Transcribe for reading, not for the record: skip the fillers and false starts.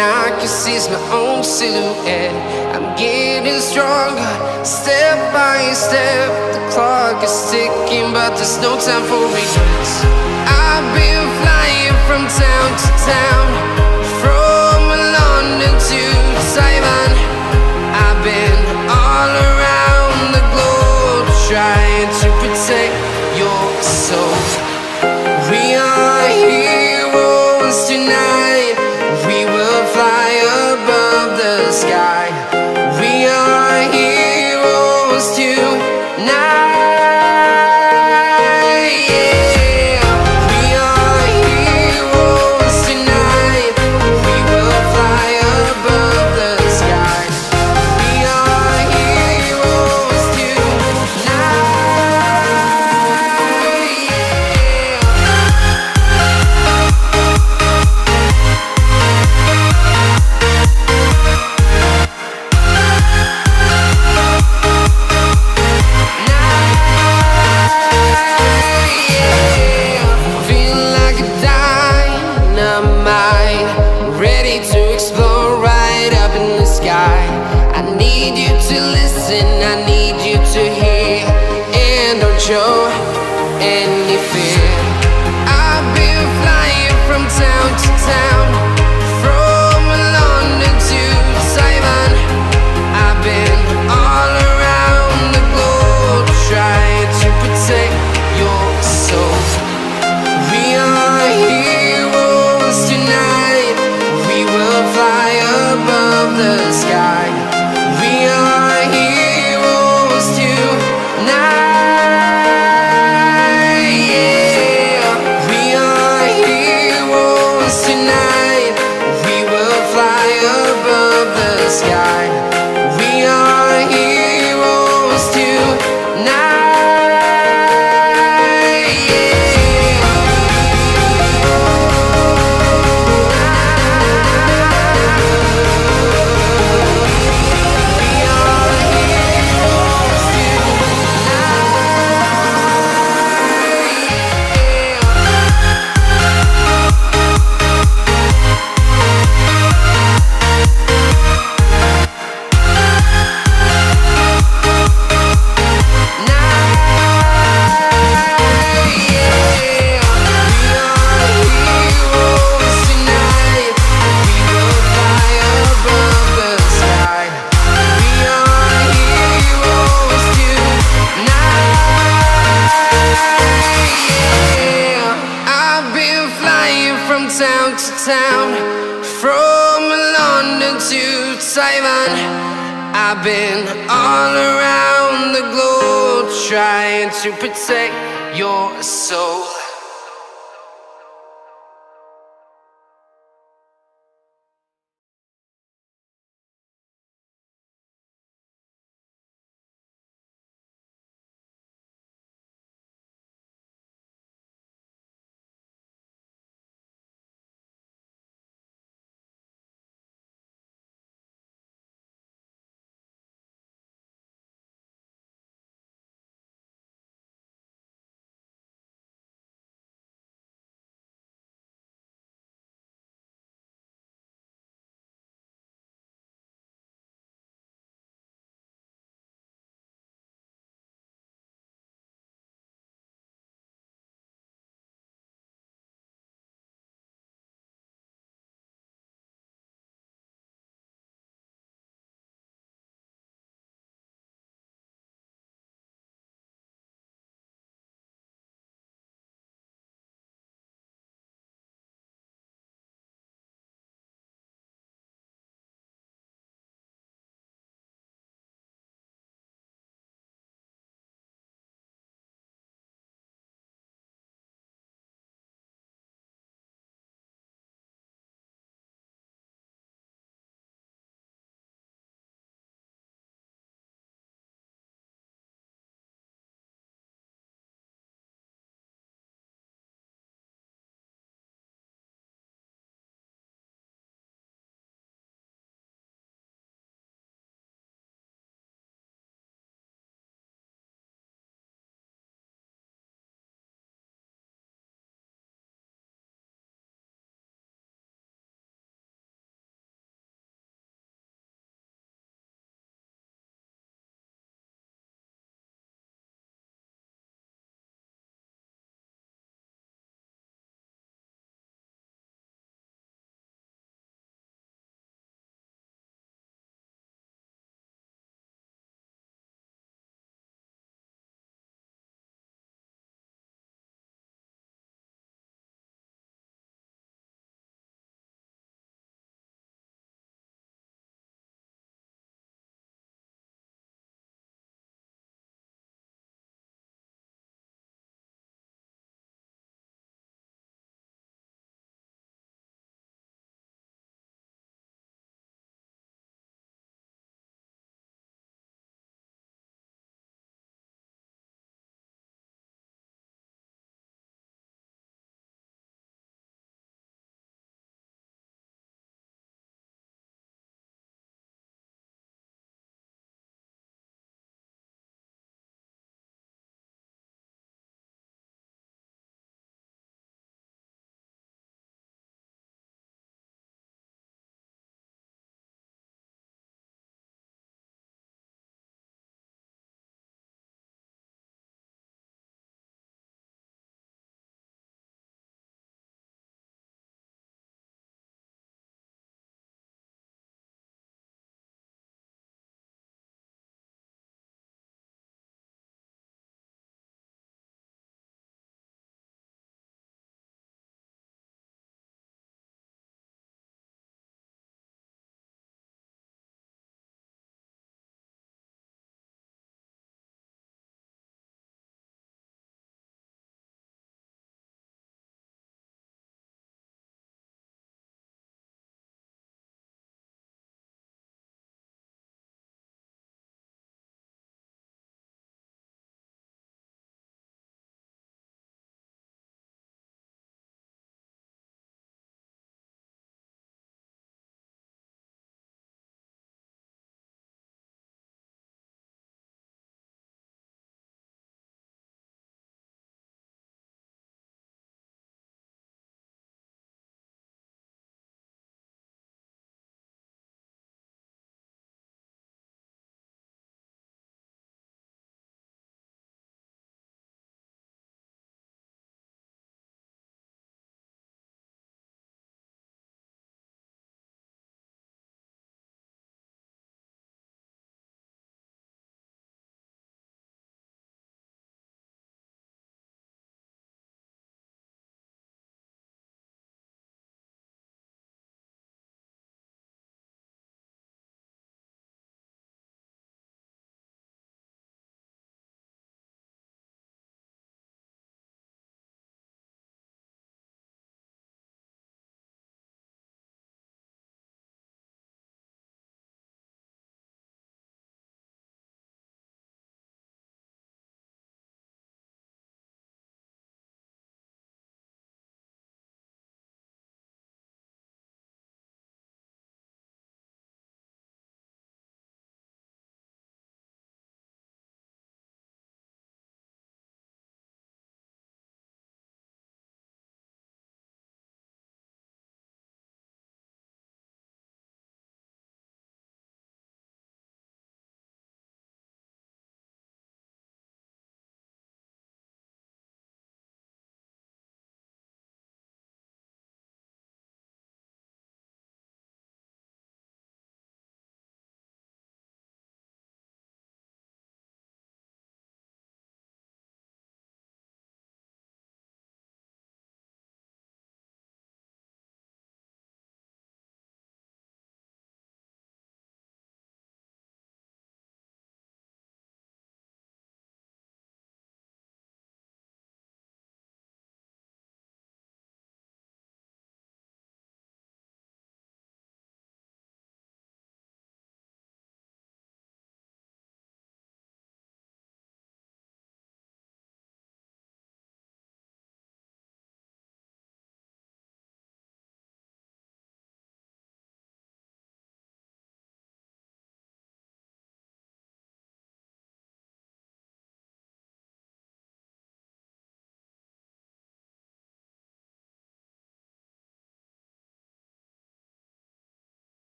I can see is my own silhouette. I'm getting stronger, step by step. The clock is ticking, but there's no time for regrets. I've been flying from town to town, from London to Taiwan. I've been all around the globe, trying to protect your soul. We are heroes tonight. We will fly above the sky. We are heroes tonight. Yeah. We are heroes tonight. We will fly above the sky. We are heroes tonight. Ready to explore right up in the sky. I need you to listen, I need you to hear, and don't show any fear. I've been flying from town to town, from London to Taiwan. I've been all around the globe, trying to protect your soul. We are heroes tonight. We will fly above the sky. We are heroes tonight. Yeah. We are heroes tonight. We will fly above the sky. We are heroes tonight. Town to town, from London to Taiwan. I've been all around the globe, trying to protect your soul.